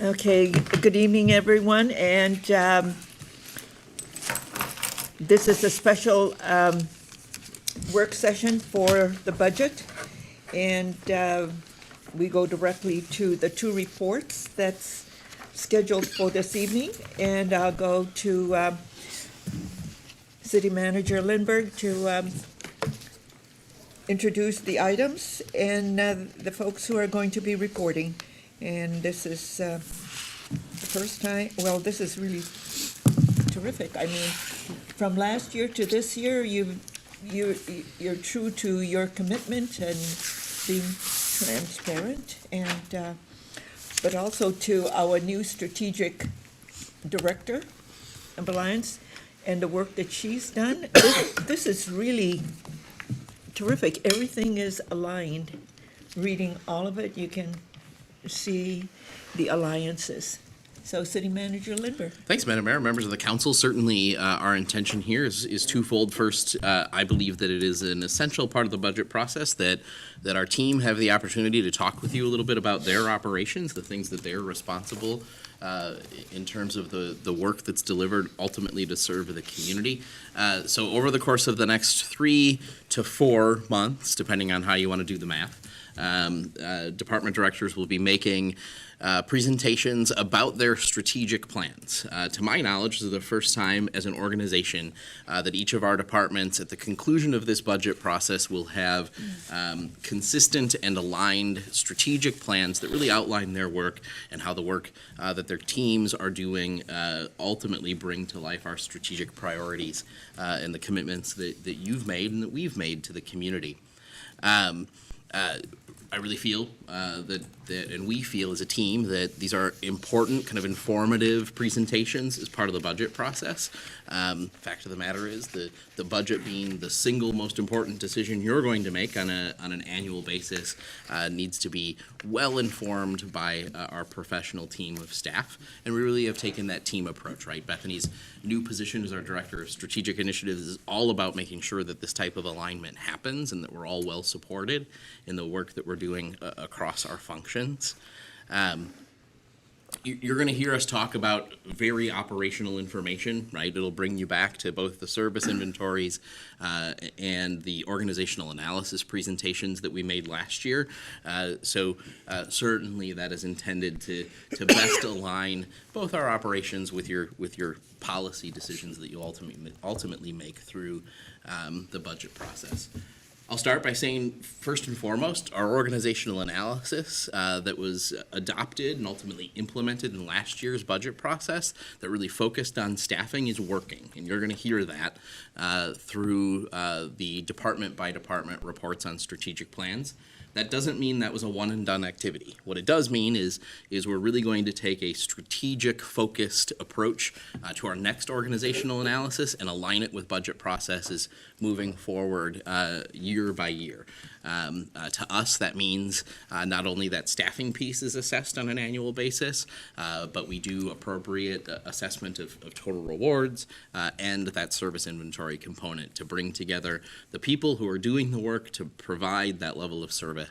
Okay, good evening, everyone, and this is a special work session for the budget, and we go directly to the two reports that's scheduled for this evening, and I'll go to City Manager Lindberg to introduce the items and the folks who are going to be reporting. And this is the first time, well, this is really terrific. I mean, from last year to this year, you're true to your commitment and being transparent, and but also to our new strategic director of Alliance and the work that she's done. This is really terrific. Everything is aligned. Reading all of it, you can see the alliances. So, City Manager Lindberg. Thanks, Madam Mayor. Members of the council, certainly our intention here is twofold. First, I believe that it is an essential part of the budget process that our team have the opportunity to talk with you a little bit about their operations, the things that they're responsible in terms of the work that's delivered ultimately to serve the community. So over the course of the next 3 to 4 months, depending on how you want to do the math, department directors will be making presentations about their strategic plans. To my knowledge, this is the first time as an organization that each of our departments at the conclusion of this budget process will have consistent and aligned strategic plans that really outline their work and how the work that their teams are doing ultimately bring to life our strategic priorities and the commitments that you've made and that we've made to the community. I really feel that and we feel as a team that these are important, kind of informative presentations as part of the budget process. Fact of the matter is the budget being the single most important decision you're going to make on an annual basis needs to be well informed by our professional team of staff, and we really have taken that team approach, right? Bethany's new position as our Director of Strategic Initiatives is all about making sure that this type of alignment happens and that we're all well supported in the work that we're doing across our functions. You're going to hear us talk about very operational information, right? It'll bring you back to both the service inventories and the organizational analysis presentations that we made last year. So certainly that is intended to best align both our operations with your policy decisions that you ultimately make through the budget process. I'll start by saying, first and foremost, our organizational analysis that was adopted and ultimately implemented in last year's budget process that really focused on staffing is working. And you're going to hear that through the department-by-department reports on strategic plans. That doesn't mean that was a one-and-done activity. What it does mean is we're really going to take a strategic, focused approach to our next organizational analysis and align it with budget processes moving forward year by year. To us, that means not only that staffing piece is assessed on an annual basis, but we do appropriate assessment of total rewards and that service inventory component to bring together the people who are doing the work to provide that level of service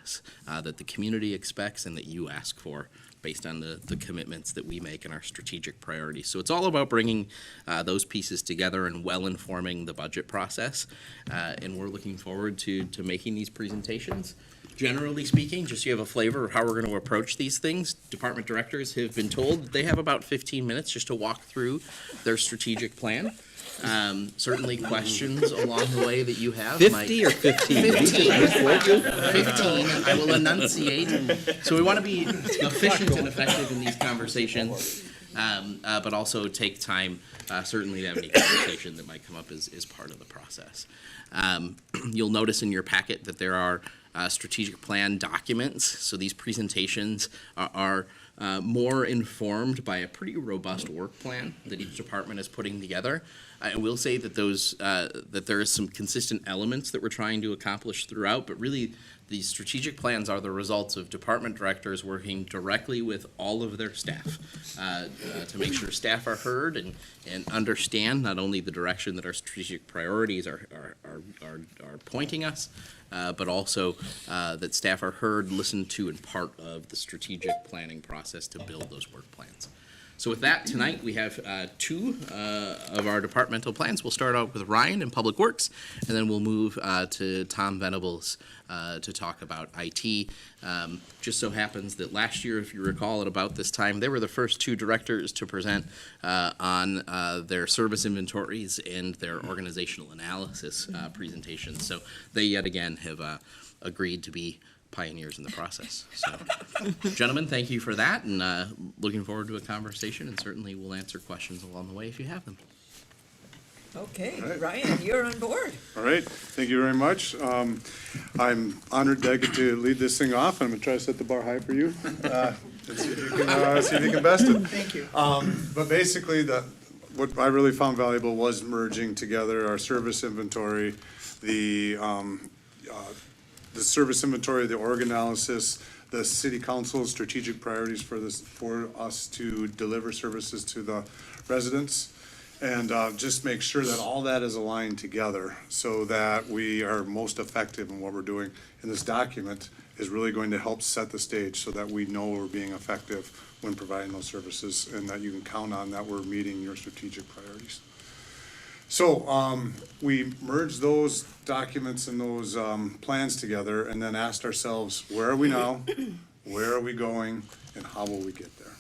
that the community expects and that you ask for based on the commitments that we make in our strategic priorities. So it's all about bringing those pieces together and well informing the budget process. And we're looking forward to making these presentations. Generally speaking, just so you have a flavor of how we're going to approach these things, department directors have been told they have about 15 minutes just to walk through their strategic plan. Certainly questions along the way that you have. 50 or 15? 15. I will enunciate. So we want to be efficient and effective in these conversations, but also take time certainly to have any conversation that might come up as part of the process. You'll notice in your packet that there are strategic plan documents. So these presentations are more informed by a pretty robust work plan that each department is putting together. I will say that that there is some consistent elements that we're trying to accomplish throughout, but really these strategic plans are the results of department directors working directly with all of their staff to make sure staff are heard and understand not only the direction that our strategic priorities are pointing us, but also that staff are heard, listened to, and part of the strategic planning process process to build those work plans. So with that, tonight we have two of our departmental plans. We'll start out with Ryan in Public Works, and then we'll move to Tom Venables to talk about IT. Just so happens that last year, if you recall, at about this time, they were the first two directors to present on their service inventories and their organizational analysis presentations. So they yet again have agreed to be pioneers in the process. So, gentlemen, thank you for that, and looking forward to a conversation, and certainly we'll answer questions along the way if you have them. Okay, Right. Ryan, you're on board. All right, thank you very much. I'm honored that I get to lead this thing off. I'm gonna try to set the bar high for you. Let's see if you can best it. Thank you. But basically, what I really found valuable was merging together our service inventory, the service inventory, the org analysis, the city council's strategic priorities for us to deliver services to the residents, and just make sure that all that is aligned together so that we are most effective in what we're doing. And this document is really going to help set the stage so that we know we're being effective when providing those services, and that you can count on that we're meeting your strategic priorities. So we merged those documents and those plans together, and then asked ourselves, where are we now, where are we going, and how will we get there?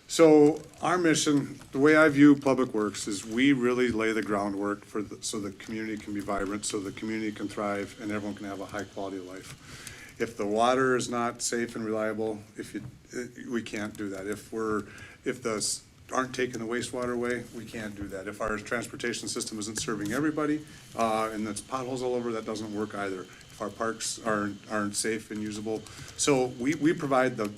So our mission, the way I view Public Works, is we really lay the groundwork so the community can be vibrant, so the community can thrive, and everyone can have a high quality of life. If the water is not safe and reliable, we can't do that. If the aren't taking the wastewater away, we can't do that. If our transportation system isn't serving everybody, and there's potholes all over, that doesn't work either. If our parks aren't safe and usable. So we provide the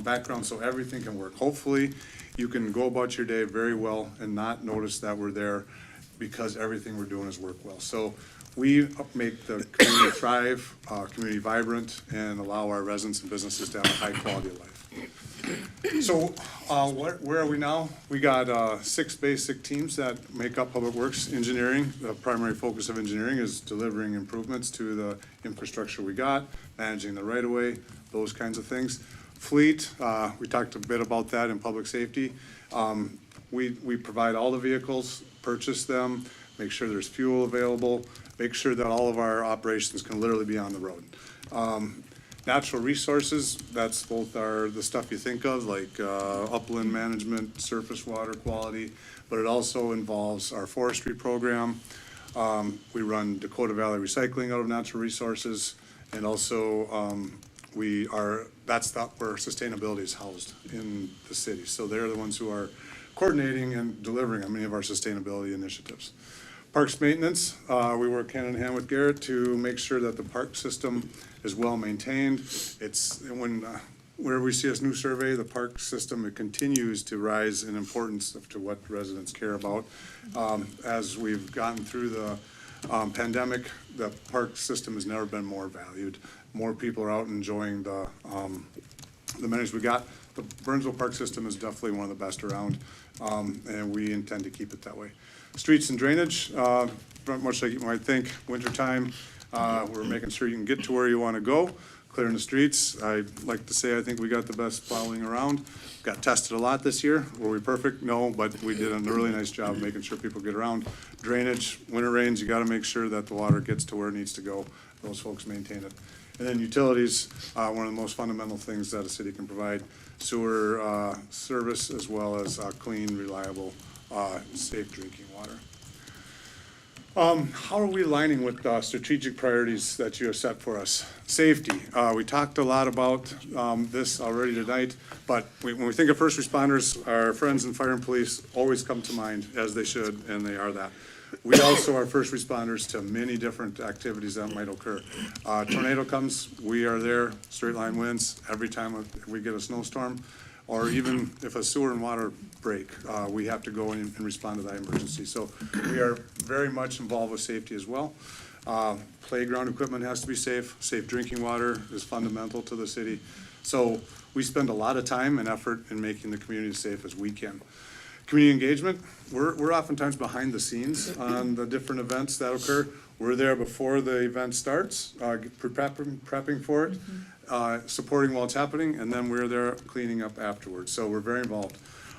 background so everything can work. Hopefully, you can go about your day very well and not notice that we're there, because everything we're doing is work well. So we make the community thrive, community vibrant, and allow our residents and businesses to have a high quality of life. So where are we now? We got 6 basic teams that make up Public Works Engineering. The primary focus of engineering is delivering improvements to the infrastructure we got, managing the right-of-way, those kinds of things. Fleet, we talked a bit about that in public safety. We provide all the vehicles, purchase them, make sure there's fuel available, make sure that all of our operations can literally be on the road. Natural resources, that's both the stuff you think of, like upland management, surface water quality, but it also involves our forestry program. We run Dakota Valley Recycling out of natural resources, and also that's where sustainability is housed in the city. So they're the ones who are coordinating and delivering on many of our sustainability initiatives. Parks maintenance, we work hand in hand with Garrett to make sure that the park system is well maintained. Where we see a new survey, the park system, it continues to rise in importance to what residents care about. As we've gotten through the pandemic, the park system has never been more valued. More people are out enjoying the amenities we got. The Burnsville Park system is definitely one of the best around, and we intend to keep it that way. Streets and drainage, much like you might think, wintertime, we're making sure you can get to where you want to go, clearing the streets. I like to say I think we got the best plowing around. Got tested a lot this year. Were we perfect? No, but we did a really nice job making sure people get around. Drainage, winter rains, you got to make sure that the water gets to where it needs to go. Those folks maintain it. And then utilities, one of the most fundamental things that a city can provide, sewer service, as well as clean, reliable, safe drinking water. How are we aligning with strategic priorities that you have set for us? Safety. We talked a lot about this already tonight, but when we think of first responders, our friends in fire and police always come to mind, as they should, and they are that. We also are first responders to many different activities that might occur. Tornado comes, we are there, straight line winds, every time we get a snowstorm, or even if a sewer and water break, we have to go in and respond to that emergency. So we are very much involved with safety as well. Playground equipment has to be safe. Safe drinking water is fundamental to the city. So we spend a lot of time and effort in making the community as safe as we can. Community engagement, we're oftentimes behind the scenes on the different events that occur. We're there before the event starts, prepping for it. supporting while it's happening, and then we're there cleaning up afterwards. So we're very involved.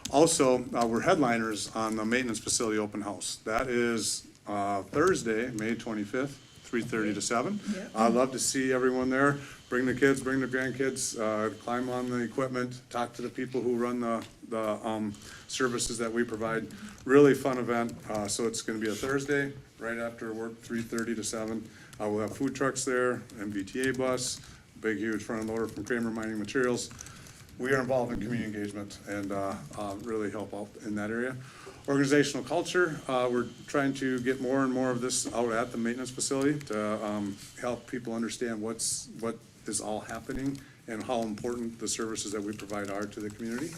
Also, we're headliners on the maintenance facility open house. That is Thursday, May 25th, 3:30 to 7. Yeah. I'd love to see everyone there. Bring the kids, bring the grandkids, climb on the equipment, talk to the people who run the services that we provide. Really fun event. So it's going to be a Thursday, right after work, 3:30 to 7. We'll have food trucks there, MVTA bus, big huge front end loader from Kramer Mining Materials. We are involved in community engagement and really help out in that area. Organizational culture, we're trying to get more and more of this out at the maintenance facility to help people understand what is all happening and how important the services that we provide are to the community.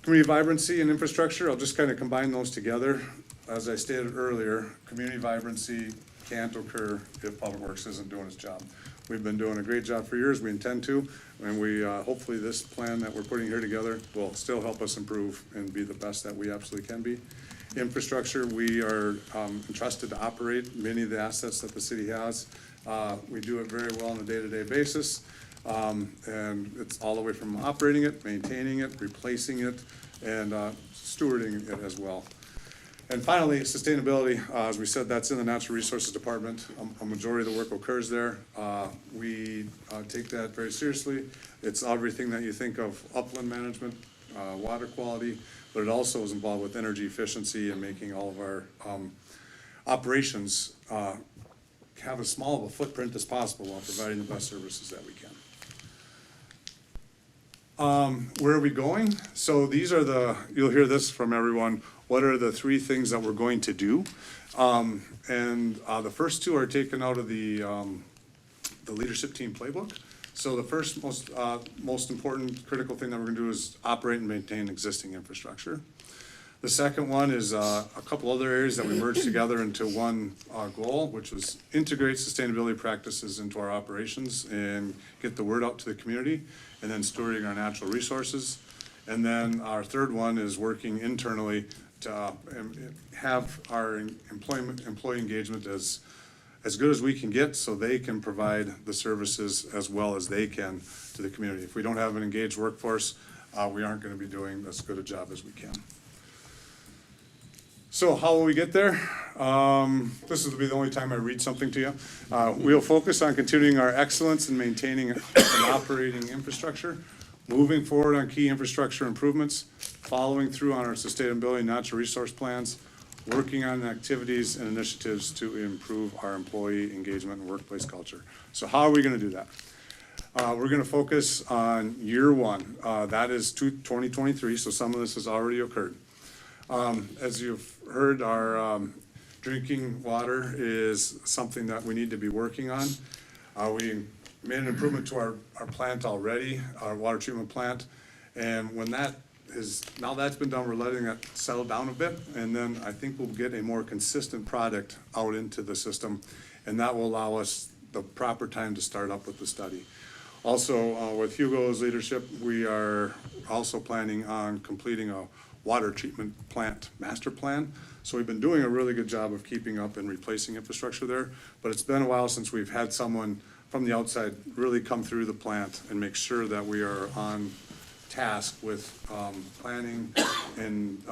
Community vibrancy and infrastructure, I'll just kind of combine those together. As I stated earlier, community vibrancy can't occur if Public Works isn't doing its job. We've been doing a great job for years, we intend to, and we, hopefully this plan that we're putting here together will still help us improve and be the best that we absolutely can be. Infrastructure, we are entrusted to operate many of the assets that the city has. We do it very well on a day-to-day basis, and it's all the way from operating it, maintaining it, replacing it, and stewarding it as well. And finally, sustainability, as we said, that's in the Natural Resources Department. A majority of the work occurs there. We take that very seriously. It's everything that you think of upland management, water quality, but it also is involved with energy efficiency and making all of our operations have as small of a footprint as possible while providing the best services that we can. Where are we going? So these are you'll hear this from everyone, what are the 3 things that we're going to do? The first 2 are taken out of the leadership team playbook. So the first most important critical thing that we're gonna do is operate and maintain existing infrastructure. The second one is a couple other areas that we merged together into one goal, which was integrate sustainability practices into our operations and get the word out to the community, and then stewarding our natural resources. And then our third one is working internally to have our employee engagement as good as we can get, so they can provide the services as well as they can to the community. If we don't have an engaged workforce, we aren't gonna be doing as good a job as we can. So how will we get there? This will be the only time I read something to you. We'll focus on continuing our excellence in maintaining and operating infrastructure, moving forward on key infrastructure improvements, following through on our sustainability and natural resource plans, working on activities and initiatives to improve our employee engagement and workplace culture. So how are we gonna do that? We're gonna focus on year 1. That is 2023, so some of this has already occurred. As you've heard, our drinking water is something that we need to be working on. We made an improvement to our plant already, our water treatment plant. And when now that's been done, we're letting that settle down a bit. And then I think we'll get a more consistent product out into the system. And that will allow us the proper time to start up with the study. Also, with Hugo's leadership, we are also planning on completing a water treatment plant master plan. So we've been doing a really good job of keeping up and replacing infrastructure there, but it's been a while since we've had someone from the outside really come through the plant and make sure that we are on task with planning and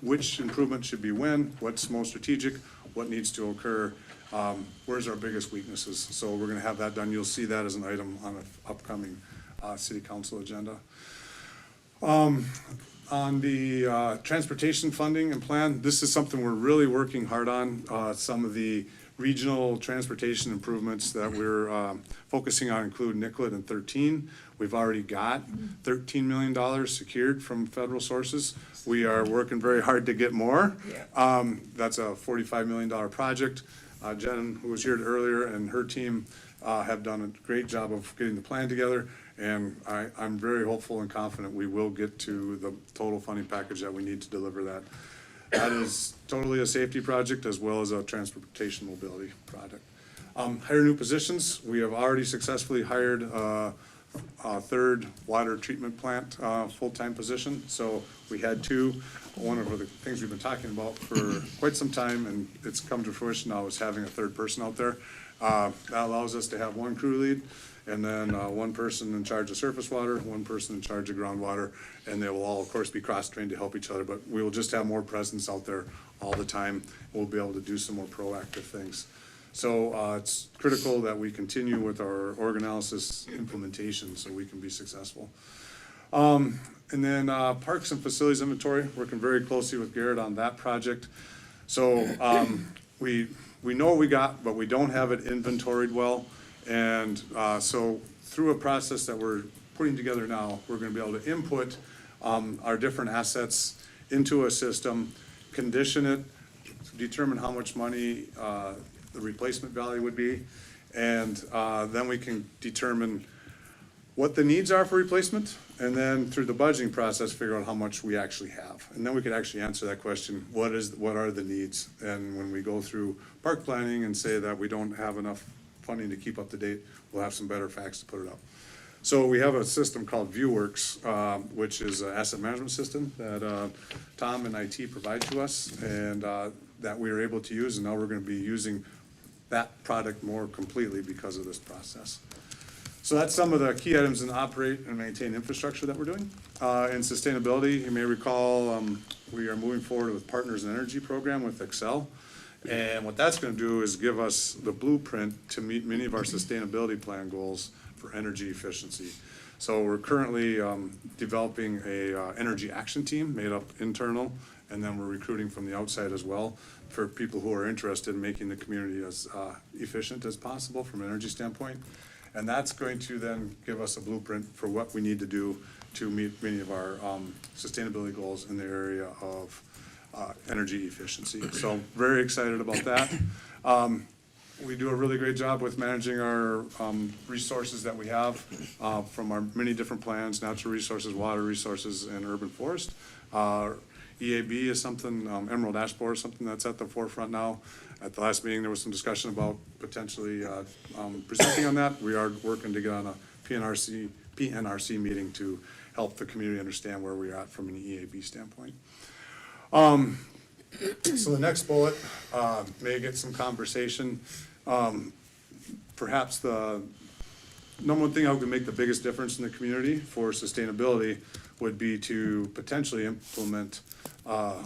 which improvement should be when, what's most strategic, what needs to occur, where's our biggest weaknesses. So we're gonna have that done. You'll see that as an item on an upcoming city council agenda. On the transportation funding and plan, this is something we're really working hard on. Some of the regional transportation improvements that we're focusing on include Nicollet and 13. We've already got $13 million secured from federal sources. We are working very hard to get more. Yeah. That's a $45 million project. Jen, who was here earlier, and her team have done a great job of getting the plan together. And I'm very hopeful and confident we will get to the total funding package that we need to deliver that. That is totally a safety project as well as a transportation mobility project. Hire new positions. We have already successfully hired a third water treatment plant full-time position. So we had 2. One of the things we've been talking about for quite some time, and it's come to fruition now, is having a third person out there. That allows us to have 1 crew lead and then one person in charge of surface water, one person in charge of groundwater, and they will all, of course, be cross-trained to help each other, but we will just have more presence out there all the time. We'll be able to do some more proactive things. So it's critical that we continue with our org analysis implementation so we can be successful. And then parks and facilities inventory, working very closely with Garrett on that project. So we know what we got, but we don't have it inventoried well. And so through a process that we're putting together now, we're gonna be able to input our different assets into a system, condition it, determine how much money the replacement value would be, and then we can determine what the needs are for replacement, and then through the budgeting process, figure out how much we actually have. And then we could actually answer that question, what are the needs? And when we go through park planning and say that we don't have enough funding to keep up to date, we'll have some better facts to put it up. So we have a system called ViewWorks, which is an asset management system that Tom and IT provide to us, and that we are able to use, and now we're gonna be using that product more completely because of this process. So that's some of the key items in operate and maintain infrastructure that we're doing. In sustainability, you may recall, we are moving forward with Partners in Energy program with Excel. And what that's gonna do is give us the blueprint to meet many of our sustainability plan goals for energy efficiency. So we're currently developing a energy action team made up internal, and then we're recruiting from the outside as well for people who are interested in making the community as efficient as possible from an energy standpoint. And that's going to then give us a blueprint for what we need to do to meet many of our sustainability goals in the area of energy efficiency. So very excited about that. We do a really great job with managing our resources that we have from our many different plans, natural resources, water resources, and urban forest. EAB is something, Emerald Ash Borer is something that's at the forefront now. At the last meeting, there was some discussion about potentially presenting on that. We are working to get on a PNRC meeting to help the community understand where we're at from an EAB standpoint. So the next bullet may get some conversation. Perhaps the number one thing that would make the biggest difference in the community for sustainability would be to potentially implement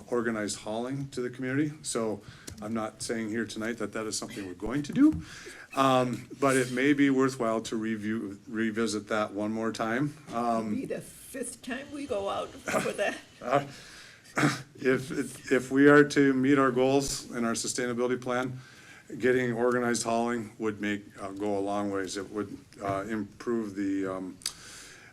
organized hauling to the community. So I'm not saying here tonight that that is something we're going to do, but it may be worthwhile to revisit that one more time. Be the 5th time we go out for that. If we are to meet our goals in our sustainability plan, getting organized hauling would go a long ways. It would improve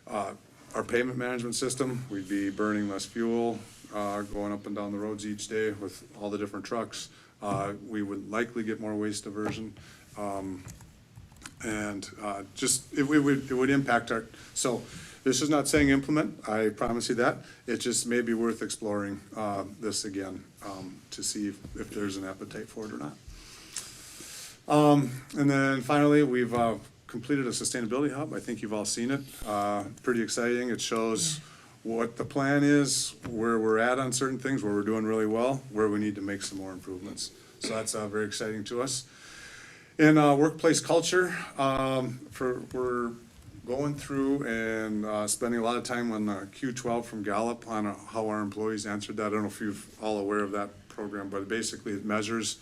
our pavement management system. We'd be burning less fuel, going up and down the roads each day with all the different trucks. We would likely get more waste diversion. And it would impact so this is not saying implement, I promise you that. It just may be worth exploring this again to see if there's an appetite for it or not. And then finally, we've completed a sustainability hub. I think you've all seen it. Pretty exciting. It shows what the plan is, where we're at on certain things, where we're doing really well, where we need to make some more improvements. So that's very exciting to us. In workplace culture, we're going through and spending a lot of time on Q12 from Gallup on how our employees answered that. I don't know if you're all aware of that program, but basically it measures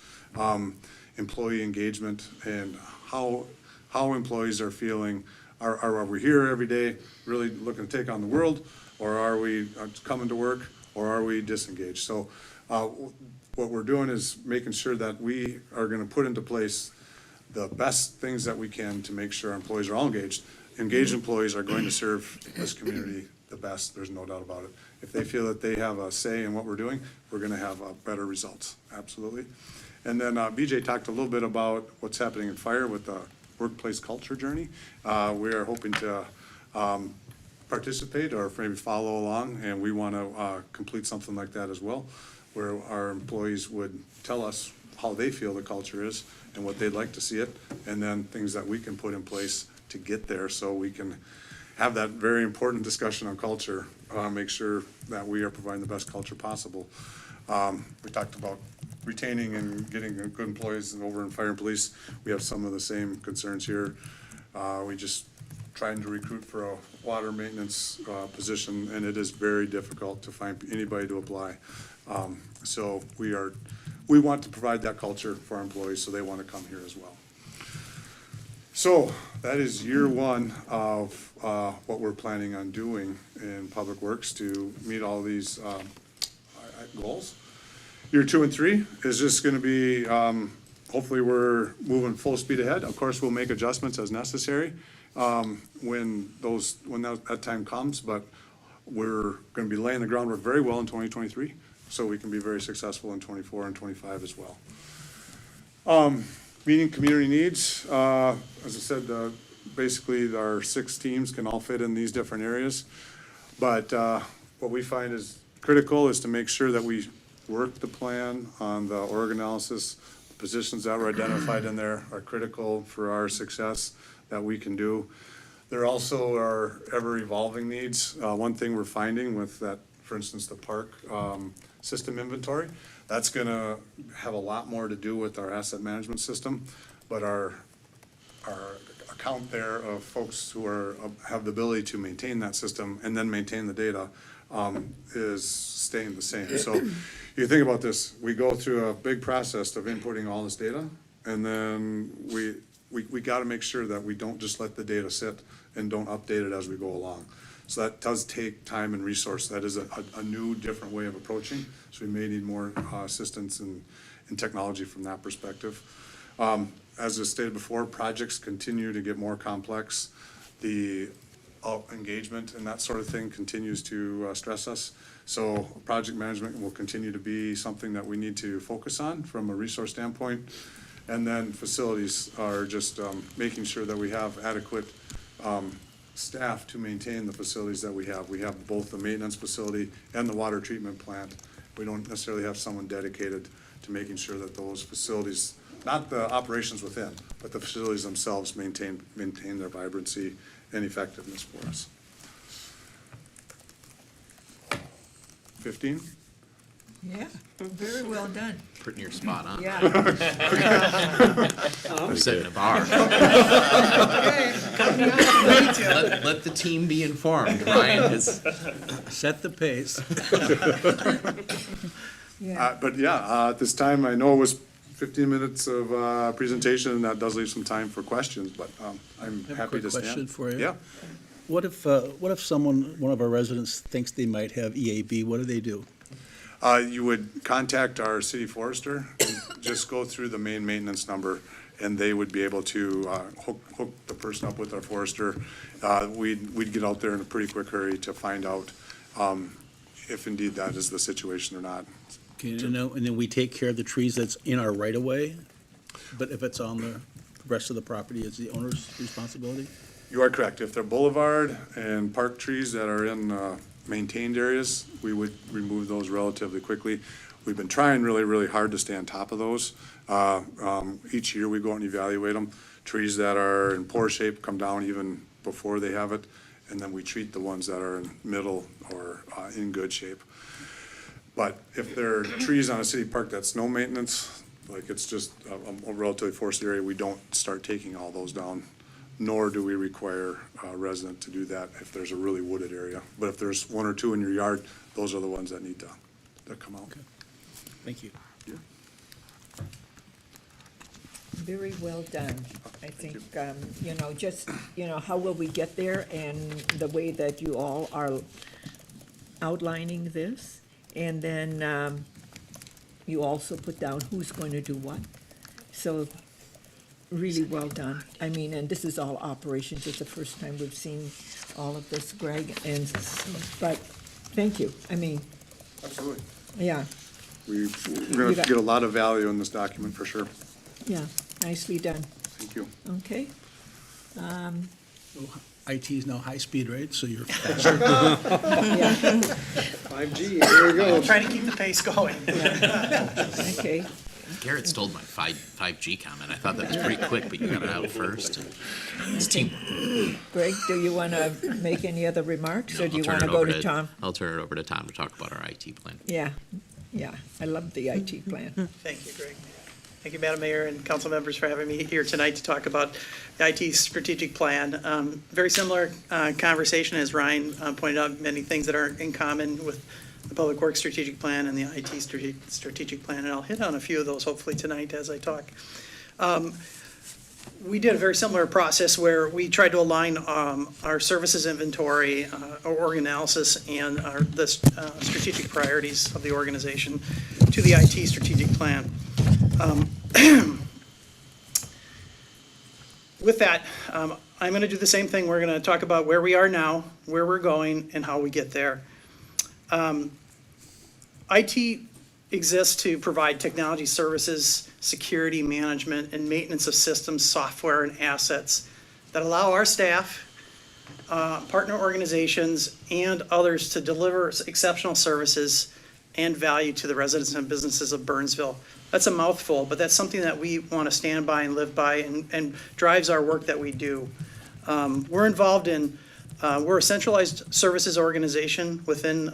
employee engagement and how employees are feeling. Are we here every day really looking to take on the world, or are we coming to work, or are we disengaged? So what we're doing is making sure that we are going to put into place the best things that we can to make sure our employees are all engaged. Engaged employees are going to serve this community the best, there's no doubt about it. If they feel that they have a say in what we're doing, we're going to have better results, absolutely. And then BJ talked a little bit about what's happening in fire with the workplace culture journey. We are hoping to participate or maybe follow along, and we want to complete something like that as well, where our employees would tell us how they feel the culture is and what they'd like to see it, and then things that we can put in place to get there so we can have that very important discussion on culture, make sure that we are providing the best culture possible. We talked about retaining and getting good employees over in fire and police. We have some of the same concerns here. We just trying to recruit for a water maintenance position, and it is very difficult to find anybody to apply. So we want to provide that culture for our employees, so they want to come here as well. So that is year one of what we're planning on doing in Public Works to meet all these goals. Year 2 and 3 is just going to be, hopefully we're moving full speed ahead. Of course, we'll make adjustments as necessary when that time comes, but we're going to be laying the groundwork very well in 2023, so we can be very successful in 24 and 25 as well. Meeting community needs, as I said, basically our 6 teams can all fit in these different areas. But what we find is critical is to make sure that we work the plan on the org analysis. The positions that were identified in there are critical for our success that we can do. There also are ever-evolving needs. One thing we're finding with that, for instance, the park system inventory, that's gonna have a lot more to do with our asset management system, but our account there of folks who have the ability to maintain that system and then maintain the data is staying the same. So you think about this, we go through a big process of inputting all this data, and then we gotta make sure that we don't just let the data sit and don't update it as we go along. So that does take time and resource. That is a new, different way of approaching. So we may need more assistance in technology from that perspective. As I stated before, projects continue to get more complex. The engagement and that sort of thing continues to stress us. So project management will continue to be something that we need to focus on from a resource standpoint. And then facilities are just making sure that we have adequate staff to maintain the facilities that we have. We have both the maintenance facility and the water treatment plant. We don't necessarily have someone dedicated to making sure that those facilities, not the operations within, but the facilities themselves maintain their vibrancy and effectiveness for us. 15? Yeah, very well done. Putting your spot on. Yeah. I'm setting a bar. Let the team be informed. Ryan has Set the pace. Yeah. But yeah, at this time, I know it was 15 minutes of presentation, and that does leave some time for questions, but I'm I have a happy quick to stand. question for you. Yeah. What if one of our residents thinks they might have EAB, what do they do? You would contact our city forester, and just go through the main maintenance number, and they would be able to hook the person up with our forester. We'd get out there in a pretty quick hurry to find out if indeed that is the situation or not. Okay, and then we take care of the trees that's in our right of way, but if it's on the rest of the property, it's the owner's responsibility? You are correct. If they're boulevard and park trees that are in maintained areas, we would remove those relatively quickly. We've been trying really, really hard to stay on top of those. Each year we go out and evaluate them. Trees that are in poor shape come down even before they have it, and then we treat the ones that are in middle or in good shape. But if there are trees on a city park that's no maintenance, like it's just a relatively forested area, we don't start taking all those down, nor do we require a resident to do that if there's a really wooded area. But if there's 1 or 2 in your yard, those are the ones that need to come out. Okay. Thank you. Yeah. Very well done. I Thank think, just, how will we get there, and the way that you all are outlining this. And then you also put down who's going to do what. So really well done. I mean, and this is all operations. It's the first time we've seen all of this, Greg, but thank you. I mean, Absolutely. yeah, We're going to get a lot of value in this document for sure. yeah, nicely done. Thank you. Okay. IT is now high speed, right? So you're faster. Yeah, 5G, here we go. Trying to keep the pace going. okay. Garrett stole my 5G comment. I thought that was pretty quick, but you got it out first. It's teamwork. Greg, do you want to make any other remarks, or do you I'll want turn to it go over to Tom? I'll turn it over to Tom to talk about our IT plan. Yeah, I love the IT plan. Thank you, Greg. Thank you, Madam Mayor and council members, for having me here tonight to talk about the IT strategic plan. Very similar conversation as Ryan pointed out, many things that are in common with the Public Works strategic plan and the IT strategic plan, and I'll hit on a few of those hopefully tonight as I talk. We did a very similar process where we tried to align our services inventory, our org analysis, and the strategic priorities of the organization to the IT strategic plan. With that, I'm going to do the same thing. We're going to talk about where we are now, where we're going, and how we get there. IT exists to provide technology services, security management, and maintenance of systems, software, and assets that allow our staff, partner organizations, and others to deliver exceptional services and value to the residents and businesses of Burnsville. That's a mouthful, but that's something that we want to stand by and live by, and drives our work that we do. We're involved in, we're a centralized services organization within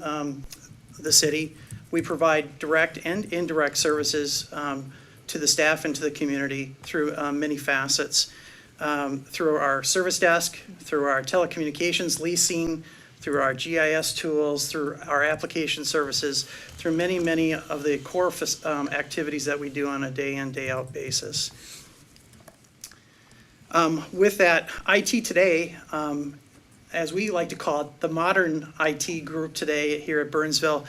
the city. We provide direct and indirect services to the staff and to the community through many facets. Through our service desk, through our telecommunications leasing, through our GIS tools, through our application services, through many, many of the core activities that we do on a day in, day out basis. With that, IT today, as we like to call it, the modern IT group today here at Burnsville,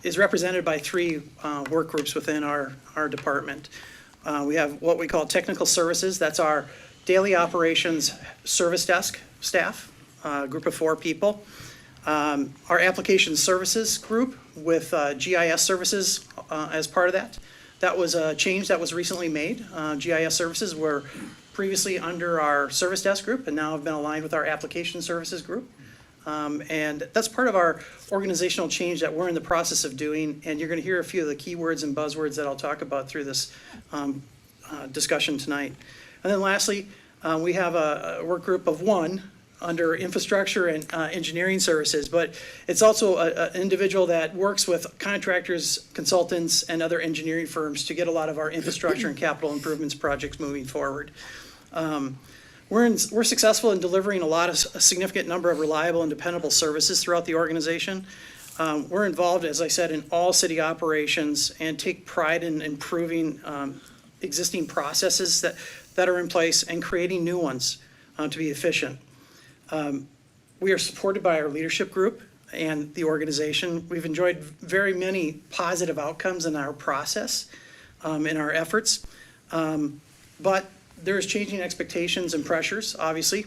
is represented by three work groups within our department. We have what we call technical services. That's our daily operations service desk staff, a group of 4 people. Our application services group with GIS services as part of that. That was a change that was recently made. GIS services were previously under our service desk group and now have been aligned with our application services group. And that's part of our organizational change that we're in the process of doing, and you're going to hear a few of the keywords and buzzwords that I'll talk about through this discussion tonight. And then lastly, we have a work group of 1 under infrastructure and engineering services, but it's also an individual that works with contractors, consultants, and other engineering firms to get a lot of our infrastructure and capital improvements projects moving forward. We're successful in delivering a significant number of reliable and dependable services throughout the organization. We're involved, as I said, in all city operations and take pride in improving existing processes that are in place and creating new ones to be efficient. We are supported by our leadership group and the organization. We've enjoyed very many positive outcomes in our process, in our efforts, but there's changing expectations and pressures, obviously,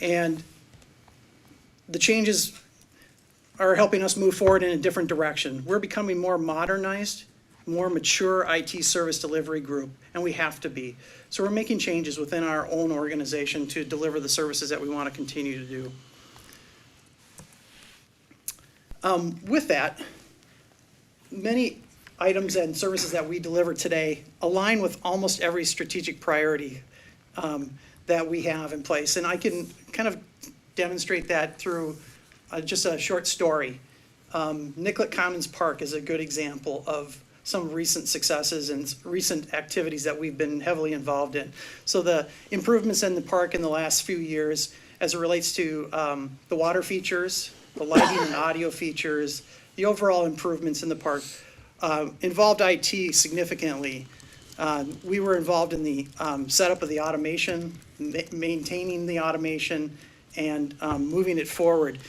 and the changes are helping us move forward in a different direction. We're becoming more modernized, more mature IT service delivery group, and we have to be. So we're making changes within our own organization to deliver the services that we want to continue to do. With that, many items and services that we deliver today align with almost every strategic priority that we have in place. And I can kind of demonstrate that through just a short story. Nicollet Commons Park is a good example of some recent successes and recent activities that we've been heavily involved in. So the improvements in the park in the last few years as it relates to the water features, the lighting and audio features, the overall improvements in the park involved IT significantly. We were involved in the setup of the automation, maintaining the automation, and moving it forward.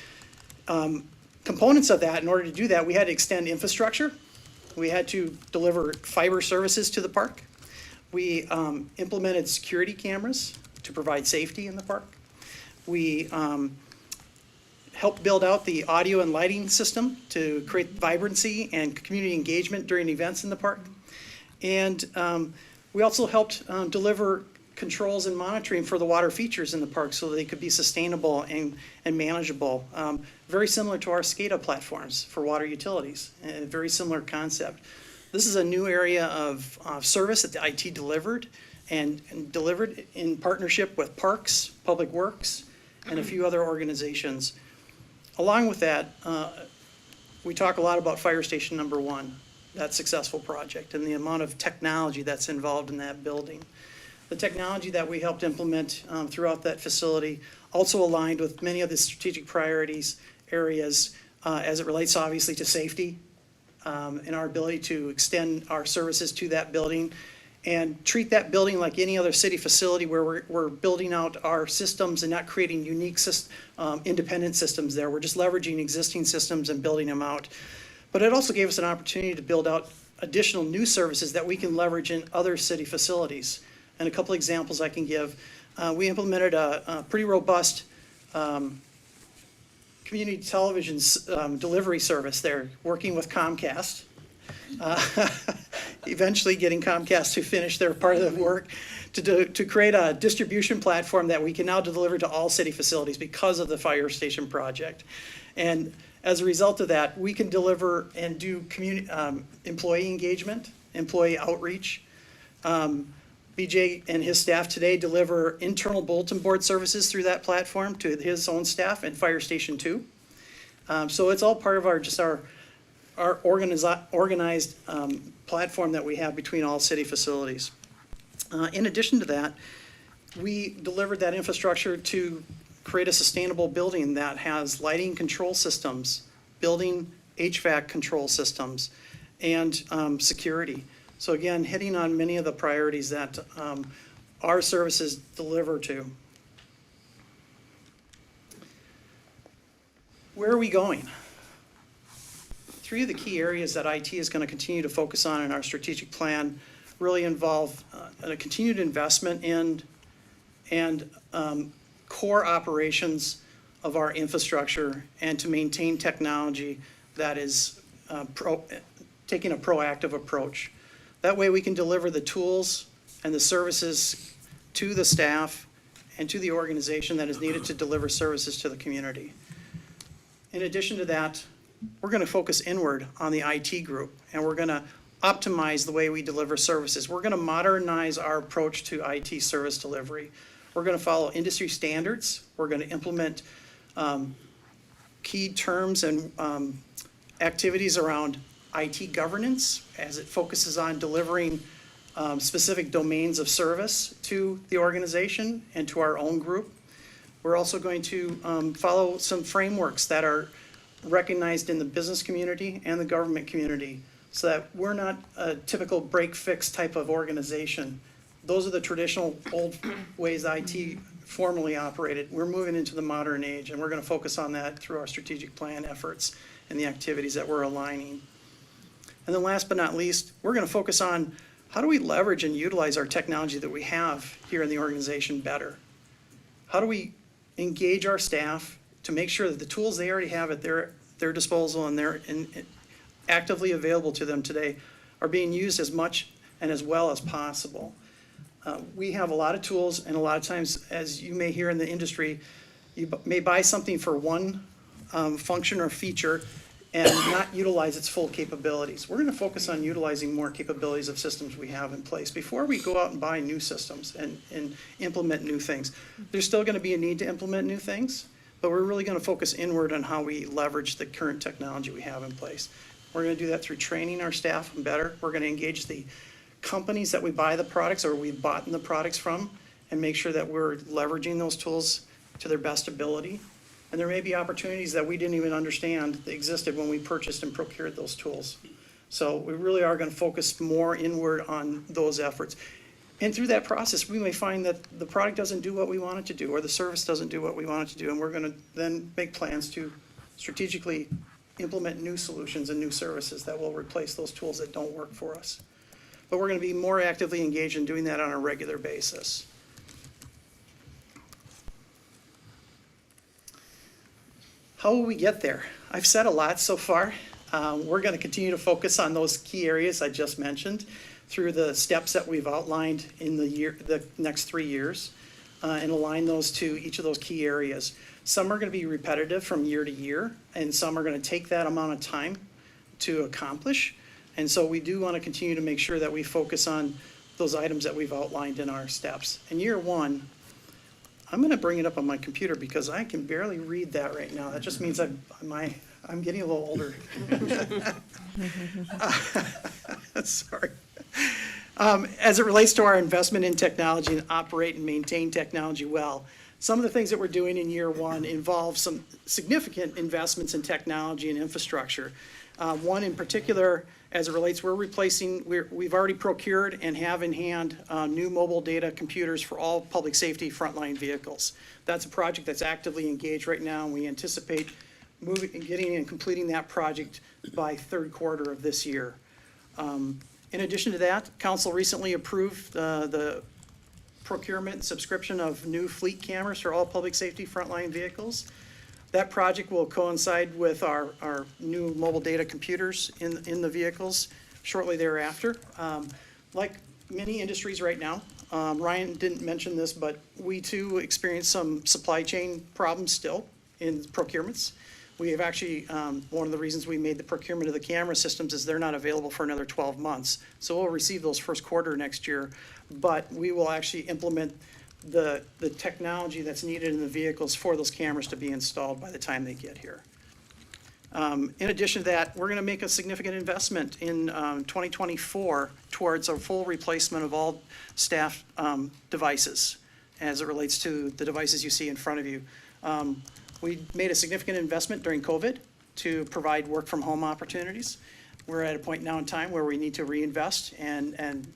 Components of that, in order to do that, we had to extend infrastructure. We had to deliver fiber services to the park. We implemented security cameras to provide safety in the park. We helped build out the audio and lighting system to create vibrancy and community engagement during events in the park. And we also helped deliver controls and monitoring for the water features in the park so that they could be sustainable and manageable. Very similar to our SCADA platforms for water utilities, a very similar concept. This is a new area of service that the IT delivered and delivered in partnership with Parks, Public Works, and a few other organizations. Along with that, we talk a lot about Fire Station Number 1. that successful project and the amount of technology that's involved in that building. The technology that we helped implement throughout that facility also aligned with many of the strategic priorities areas as it relates obviously to safety and our ability to extend our services to that building and treat that building like any other city facility where we're building out our systems and not creating unique independent systems there. We're just leveraging existing systems and building them out. But it also gave us an opportunity to build out additional new services that we can leverage in other city facilities. And a couple examples I can give. We implemented a pretty robust community television delivery service there, working with Comcast. Eventually getting Comcast to finish their part of the work to create a distribution platform that we can now deliver to all city facilities because of the fire station project. And as a result of that, we can deliver and do employee engagement, employee outreach. BJ and his staff today deliver internal bulletin board services through that platform to his own staff and Fire Station 2. So it's all part of our organized platform that we have between all city facilities. In addition to that, we delivered that infrastructure to create a sustainable building that has lighting control systems, building HVAC control systems, and security. So again, hitting on many of the priorities that our services deliver to. Where are we going? Three of the key areas that IT is going to continue to focus on in our strategic plan really involve a continued investment in and core operations of our infrastructure and to maintain technology that is taking a proactive approach. That way we can deliver the tools and the services to the staff and to the organization that is needed to deliver services to the community. In addition to that, we're going to focus inward on the IT group, and we're going to optimize the way we deliver services. We're going to modernize our approach to IT service delivery. We're going to follow industry standards. We're going to implement key terms and activities around IT governance as it focuses on delivering specific domains of service to the organization and to our own group. We're also going to follow some frameworks that are recognized in the business community and the government community so that we're not a typical break-fix type of organization. Those are the traditional old ways IT formerly operated. We're moving into the modern age, and we're going to focus on that through our strategic plan efforts and the activities that we're aligning. And then last but not least, we're going to focus on how do we leverage and utilize our technology that we have here in the organization better? How do we engage our staff to make sure that the tools they already have at their disposal and they're actively available to them today are being used as much and as well as possible? We have a lot of tools, and a lot of times, as you may hear in the industry, you may buy something for one function or feature and not utilize its full capabilities. We're going to focus on utilizing more capabilities of systems we have in place before we go out and buy new systems and implement new things. There's still going to be a need to implement new things, but we're really going to focus inward on how we leverage the current technology we have in place. We're going to do that through training our staff better. We're going to engage the companies that we buy the products or we've bought the products from and make sure that we're leveraging those tools to their best ability. And there may be opportunities that we didn't even understand that existed when we purchased and procured those tools. So we really are going to focus more inward on those efforts. And through that process, we may find that the product doesn't do what we want it to do, or the service doesn't do what we want it to do, and we're going to then make plans to strategically implement new solutions and new services that will replace those tools that don't work for us. But we're going to be more actively engaged in doing that on a regular basis. How will we get there? I've said a lot so far. We're going to continue to focus on those key areas I just mentioned through the steps that we've outlined in the next 3 years and align those to each of those key areas. Some are going to be repetitive from year to year, and some are going to take that amount of time to accomplish. And so we do want to continue to make sure that we focus on those items that we've outlined in our steps. In year one, I'm going to bring it up on my computer because I can barely read that right now. That just means I'm getting a little older. Sorry. As it relates to our investment in technology and operate and maintain technology well, some of the things that we're doing in year one involve some significant investments in technology and infrastructure. One in particular, as it relates, we've already procured and have in hand new mobile data computers for all public safety frontline vehicles. That's a project that's actively engaged right now, and we anticipate getting and completing that project by third quarter of this year. In addition to that, council recently approved the procurement and subscription of new fleet cameras for all public safety frontline vehicles. That project will coincide with our new mobile data computers in the vehicles shortly thereafter. Like many industries right now, Ryan didn't mention this, but we too experience some supply chain problems still in procurements. We have actually, one of the reasons we made the procurement of the camera systems is they're not available for another 12 months. So we'll receive those first quarter next year, but we will actually implement the technology that's needed in the vehicles for those cameras to be installed by the time they get here. In addition to that, we're going to make a significant investment in 2024 towards a full replacement of all staff devices as it relates to the devices you see in front of you. We made a significant investment during COVID to provide work from home opportunities. We're at a point now in time where we need to reinvest and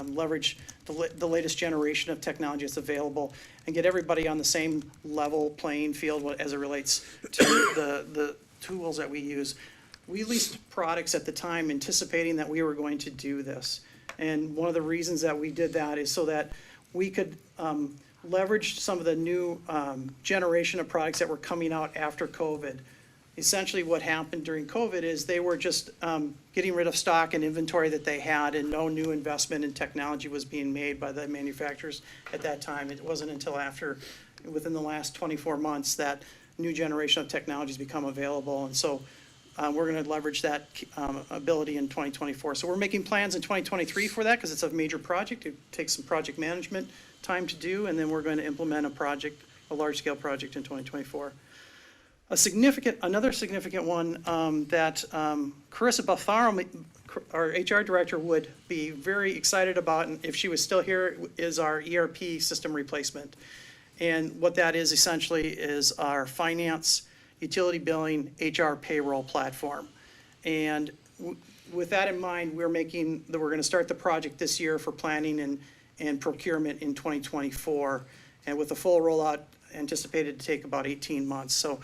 leverage the latest generation of technology that's available and get everybody on the same level playing field as it relates to the tools that we use. We leased products at the time anticipating that we were going to do this. And one of the reasons that we did that is so that we could leverage some of the new generation of products that were coming out after COVID. Essentially what happened during COVID is they were just getting rid of stock and inventory that they had, and no new investment in technology was being made by the manufacturers at that time. It wasn't until within the last 24 months, that new generation of technologies become available. And so we're going to leverage that ability in 2024. So we're making plans in 2023 for that because it's a major project. It takes some project management time to do, and then we're going to implement a large-scale project in 2024. Another significant one that Carissa Baltharo, our HR director, would be very excited about, and if she was still here, is our ERP system replacement. And what that is essentially is our finance, utility billing, HR payroll platform. And with that in mind, we're going to start the project this year for planning and procurement in 2024, and with a full rollout anticipated to take about 18 months. So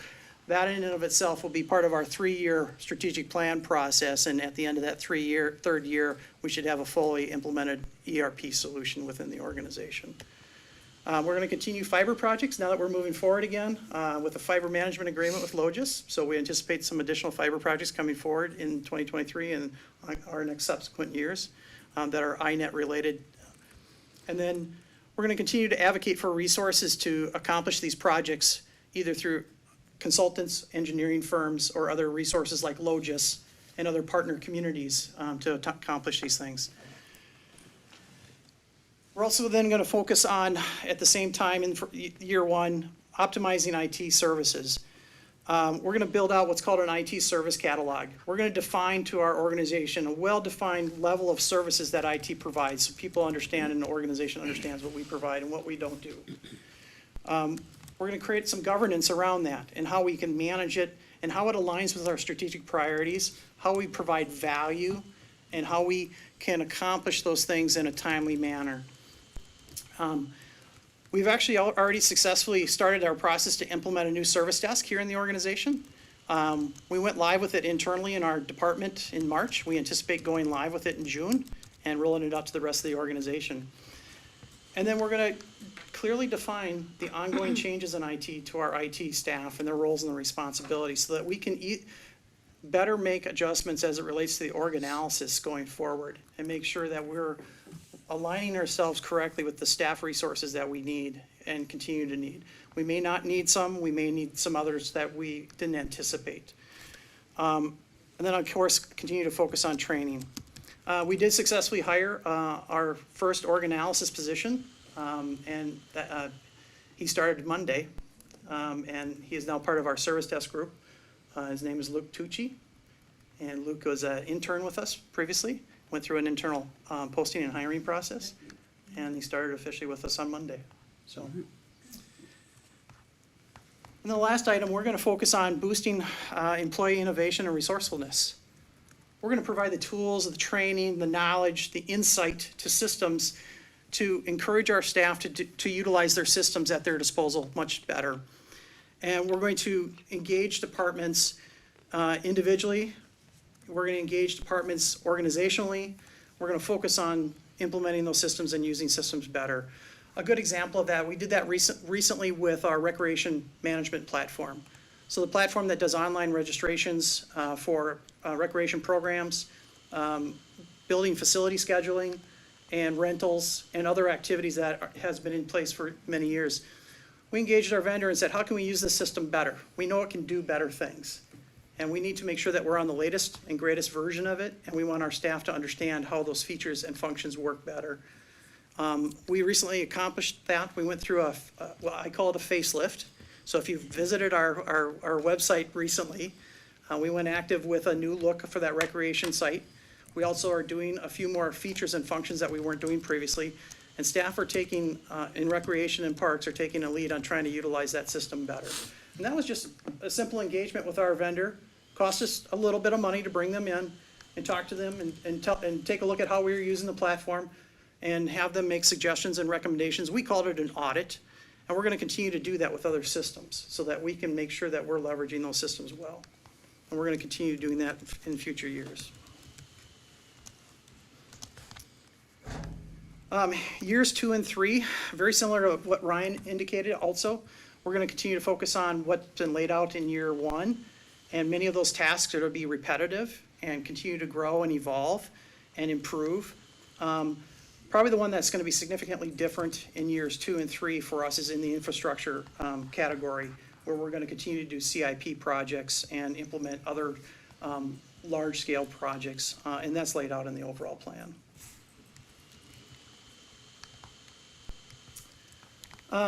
that in and of itself will be part of our 3-year strategic plan process, and at the end of that third year, we should have a fully implemented ERP solution within the organization. We're going to continue fiber projects now that we're moving forward again with a fiber management agreement with Logis. So we anticipate some additional fiber projects coming forward in 2023 and our next subsequent years that are INET related. And then we're going to continue to advocate for resources to accomplish these projects, either through consultants, engineering firms, or other resources like Logis and other partner communities to accomplish these things. We're also then going to focus on, at the same time in year one, optimizing IT services. We're going to build out what's called an IT service catalog. We're going to define to our organization a well-defined level of services that IT provides, so people understand and the organization understands what we provide and what we don't do. We're going to create some governance around that and how we can manage it and how it aligns with our strategic priorities, how we provide value, and how we can accomplish those things in a timely manner. We've actually already successfully started our process to implement a new service desk here in the organization. We went live with it internally in our department in March. We anticipate going live with it in June and rolling it out to the rest of the organization. And then we're going to clearly define the ongoing changes in IT to our IT staff and their roles and their responsibilities so that we can better make adjustments as it relates to the org analysis going forward and make sure that we're aligning ourselves correctly with the staff resources that we need and continue to need. We may not need some, we may need some others that we didn't anticipate. And then, of course, continue to focus on training. We did successfully hire our first org analysis position, and he started Monday, and he is now part of our service desk group. His name is Luke Tucci, And Luke was an intern with us previously, went through an internal posting and hiring process, and he started officially with us on Monday, so. And the last item, we're going to focus on boosting employee innovation and resourcefulness. We're going to provide the tools, the training, the knowledge, the insight to systems to encourage our staff to utilize their systems at their disposal much better. And we're going to engage departments individually. We're going to engage departments organizationally. We're going to focus on implementing those systems and using systems better. A good example of that, we did that recently with our recreation management platform. So the platform that does online registrations for recreation programs, building facility scheduling, and rentals, and other activities that has been in place for many years. We engaged our vendor and said, how can we use this system better? We know it can do better things. And we need to make sure that we're on the latest and greatest version of it, and we want our staff to understand how those features and functions work better. We recently accomplished that. We went through well, I call it a facelift. So if you've visited our website recently, we went active with a new look for that recreation site. We also are doing a few more features and functions that we weren't doing previously. And staff are taking, in recreation and parks, are taking a lead on trying to utilize that system better. And that was just a simple engagement with our vendor. Cost us a little bit of money to bring them in and talk to them and take a look at how we were using the platform and have them make suggestions and recommendations. We called it an audit, and we're going to continue to do that with other systems so that we can make sure that we're leveraging those systems well. And we're going to continue doing that in future years. Years 2 and 3, very similar to what Ryan indicated also. We're going to continue to focus on what's been laid out in year 1, and many of those tasks are to be repetitive and continue to grow and evolve and improve. Probably the one that's going to be significantly different in years 2 and 3 for us is in the infrastructure category, where we're going to continue to do CIP projects and implement other large-scale projects, and that's laid out in the overall plan.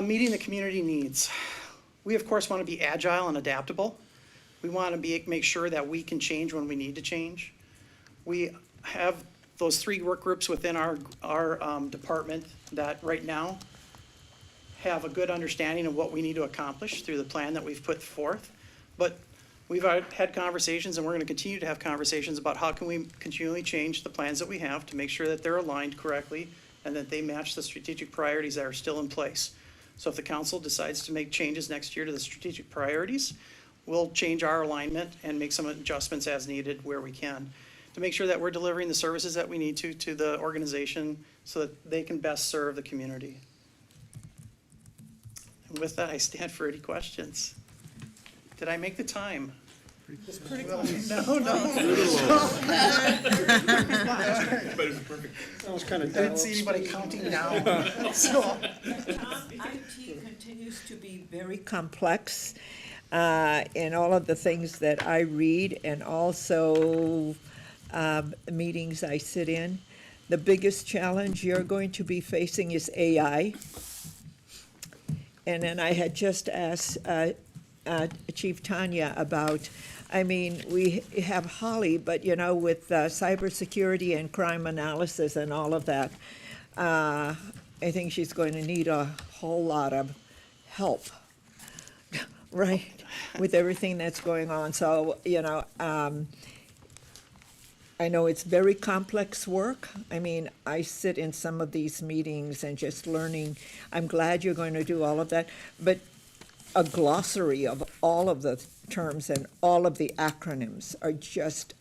Meeting the community needs. We, of course, want to be agile and adaptable. We want to make sure that we can change when we need to change. We have those 3 work groups within our department that right now have a good understanding of what we need to accomplish through the plan that we've put forth. But we've had conversations, and we're going to continue to have conversations about how can we continually change the plans that we have to make sure that they're aligned correctly and that they match the strategic priorities that are still in place. So if the council decides to make changes next year to the strategic priorities, we'll change our alignment and make some adjustments as needed where we can to make sure that we're delivering the services that we need to the organization so that they can best serve the community. And with that, I stand for any questions. Did I make the time? It's pretty close. No. That was kind of. I didn't see anybody counting down. So, Tom, IT continues to be very complex in all of the things that I read and also meetings I sit in. The biggest challenge you're going to be facing is AI. And then I had just asked Chief Tanya about, I mean, we have Holly, but you know, with cybersecurity and crime analysis and all of that, I think she's going to need a whole lot of help, right, with everything that's going on. So, you know, I know it's very complex work. I mean, I sit in some of these meetings and just learning. I'm glad you're going to do all of that, but a glossary of all of the terms and all of the acronyms are just,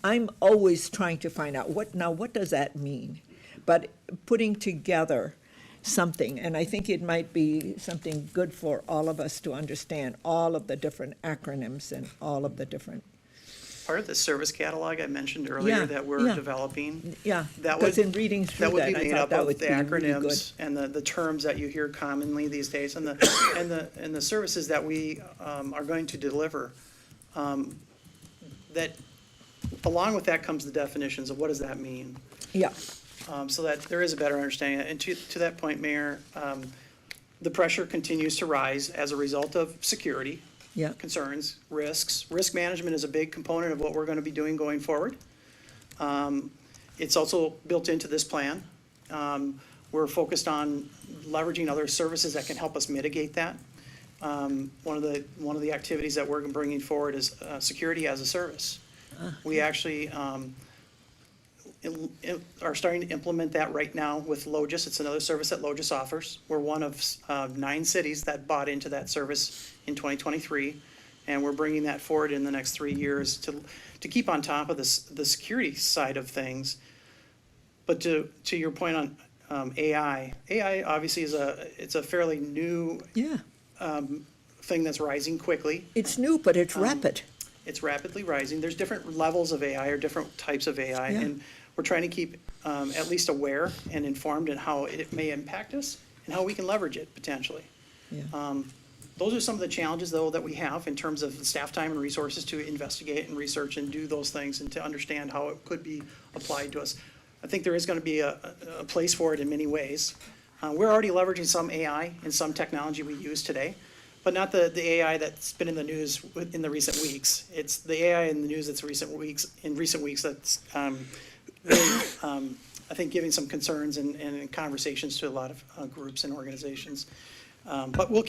I'm always trying to find out what does that mean? But putting together something, and I think it might be something good for all of us to understand all of the different acronyms and all of the different. part of the service catalog I mentioned earlier Yeah, that we're yeah. developing. Yeah, That because would- in reading That through would that, be I made thought up that of would the be really good. acronyms and the terms that you hear commonly these days and the services that we are going to deliver. That, along with that comes the definitions of what does that mean? Yeah, So that there is a better understanding. And to that point, Mayor, the pressure continues to rise as a result of security. Yeah. concerns, risks. Risk management is a big component of what we're gonna be doing going forward. It's also built into this plan. We're focused on leveraging other services that can help us mitigate that. One of the activities that we're bringing forward is security as a service. We actually are starting to implement that right now with Logis. It's another service that Logis offers. We're one of 9 cities that bought into that service in 2023, and we're bringing that forward in the next 3 years to keep on top of this, the security side of things. But to your point on AI obviously it's a fairly new Yeah. thing that's rising quickly. It's new, but it's rapid. It's rapidly rising. There's different levels of AI or different types of AI, Yeah. and we're trying to keep at least aware and informed in how it may impact us and how we can leverage it potentially. Yeah. Those are some of the challenges, though, that we have in terms of staff time and resources to investigate and research and do those things and to understand how it could be applied to us. I think there is going to be a place for it in many ways. We're already leveraging some AI and some technology we use today, but not the AI that's been in the news in the recent weeks. It's the AI in the news that's in recent weeks that's really, I think, giving some concerns and conversations to a lot of groups and organizations. But we'll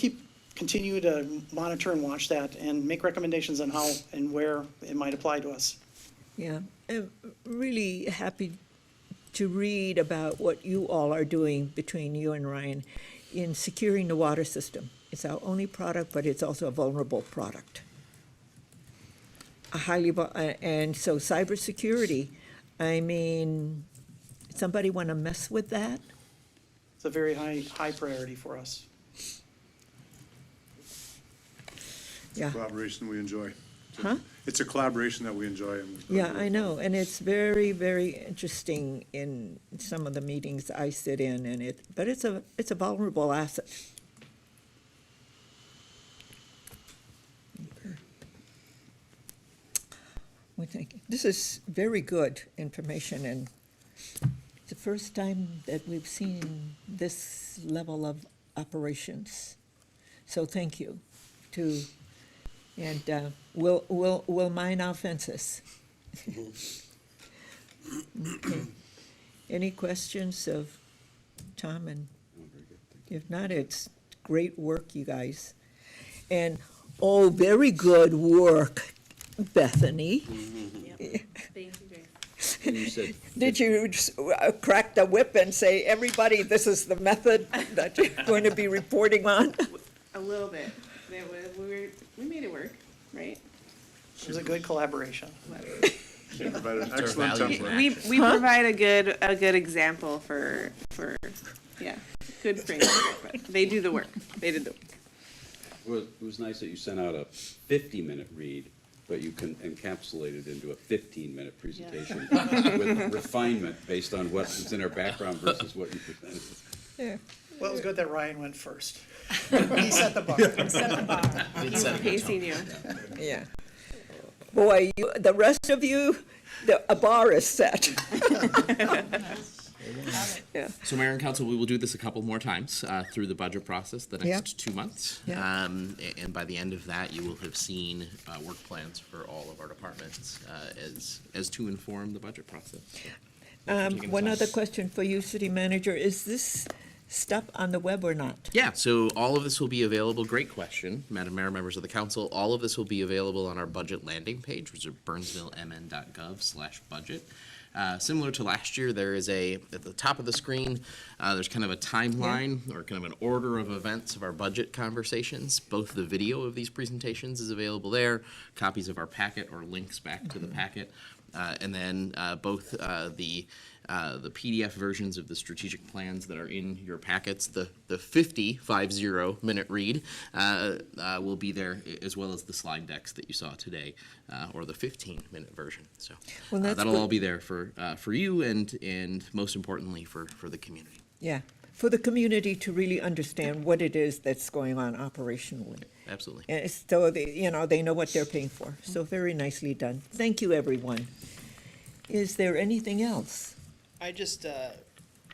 continue to monitor and watch that and make recommendations on how and where it might apply to us. Yeah. I'm really happy to read about what you all are doing between you and Ryan in securing the water system. It's our only product, but it's also a vulnerable product. And so cybersecurity, I mean, somebody want to mess with that? It's a very high priority for us. Yeah. Collaboration we enjoy. Huh? It's a collaboration that we enjoy. And Yeah, I know, and it's very, very interesting in some of the meetings I sit in, but it's a vulnerable asset. We think this is very good information, and it's the first time that we've seen this level of operations. So thank you and we'll mind our fences. Okay. Any questions of Tom? And if not, it's great work, you guys. And, oh, very good work, Bethany. Thank you, Grace. And you said Did you crack the whip and say, everybody, this is the method that you're going to be reporting on? A little bit. We made it work, right? It was a good collaboration. She provided an It's our excellent values template. We provide a good example for yeah, good framework, but they do the work. They did the work. It was nice that you sent out a 50-minute read, but you can encapsulate it into a 15-minute presentation with refinement based on what is in our background versus what you presented. Yeah. Well, it was good that Ryan went first. He set the bar. He's pacing you. Yeah. Boy, the rest of you, a bar is set. Yeah. So Mayor and Council, we will do this a couple more times through the budget process the Yeah. next 2 months. Yeah. And by the end of that, you will have seen work plans for all of our departments as to inform the budget process. So, thanks for taking the One time. other question for you, City Manager. Is this stuff on the web or not? Yeah, so all of this will be available. Great question, Madam Mayor, members of the council. All of this will be available on our budget landing page, which is burnsvillemn.gov/budget. Similar to last year, there is at the top of the screen, there's kind of a timeline or kind of an order of events of our budget conversations. Both the video of these presentations is available there, copies of our packet or links back to the packet, and then both the PDF versions of the strategic plans that are in your packets, the 50-minute read will be there, as well as the slide decks that you saw today, or the 15-minute version. So Well, that's that'll good. all be there for you and most importantly for the community. Yeah, for the community to really understand what it is that's going on operationally. Absolutely. And so they know what they're paying for. So very nicely done. Thank you, everyone. Is there anything else? I just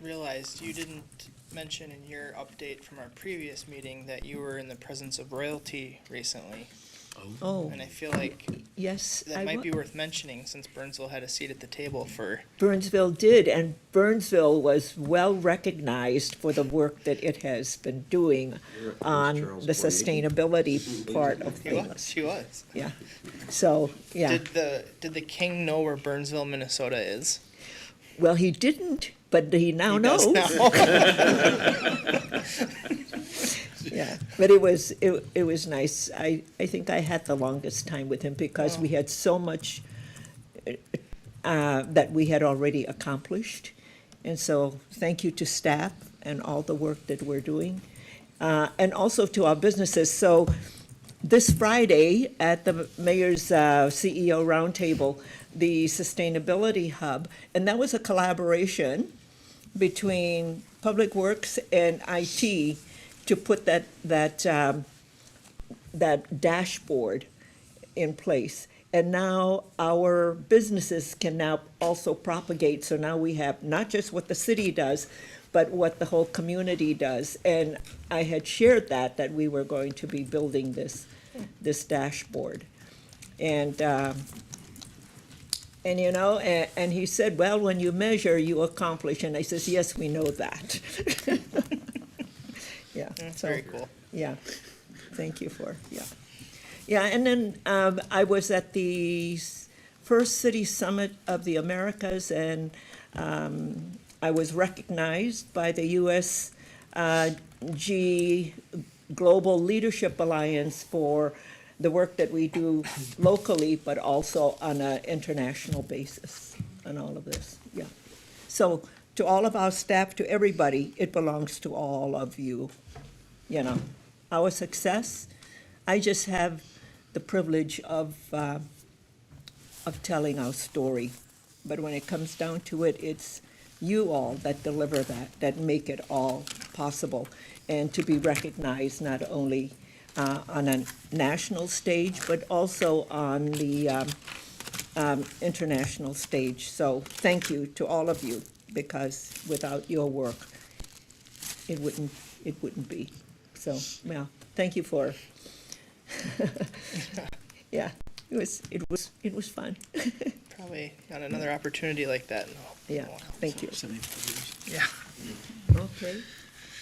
realized you didn't mention in your update from our previous meeting that you were in the presence of royalty recently. Oh, And I feel like yes. that might be worth mentioning since Burnsville had a seat at the table for, Burnsville did, and Burnsville was well recognized for the work that it has been doing on the sustainability part of things. she was. Yeah, so, yeah. Did the king know where Burnsville, Minnesota is? Well, he didn't, but he now He does knows. now. Yeah, but it was nice. I think I had the longest time with him because we had so much that we had already accomplished. And so thank you to staff and all the work that we're doing. And also to our businesses. So this Friday at the mayor's CEO roundtable, the Sustainability Hub, and that was a collaboration between Public Works and IT to put that dashboard in place. And now our businesses can now also propagate, so now we have not just what the city does, but what the whole community does. And I had shared that we were going to be building this dashboard. And you know, and he said, well, when you measure, you accomplish. And I says, yes, we know that. Yeah. That's so, very cool. Yeah, thank you for, yeah. Yeah, and then I was at the first city summit of the Americas, and I was recognized by the U.S. Global Leadership Alliance for the work that we do locally, but also on an international basis on all of this, yeah. So to all of our staff, to everybody, it belongs to all of you, you know. Our success, I just have the privilege of telling our story. But when it comes down to it, it's you all that deliver that make it all possible. And to be recognized not only on a national stage, but also on the international stage. So thank you to all of you, because without your work, it wouldn't be. So, well, thank you for, yeah, it was fun. Probably not another opportunity like that. Yeah, thank you. Yeah. Okay,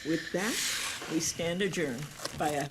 with that, we stand adjourned by a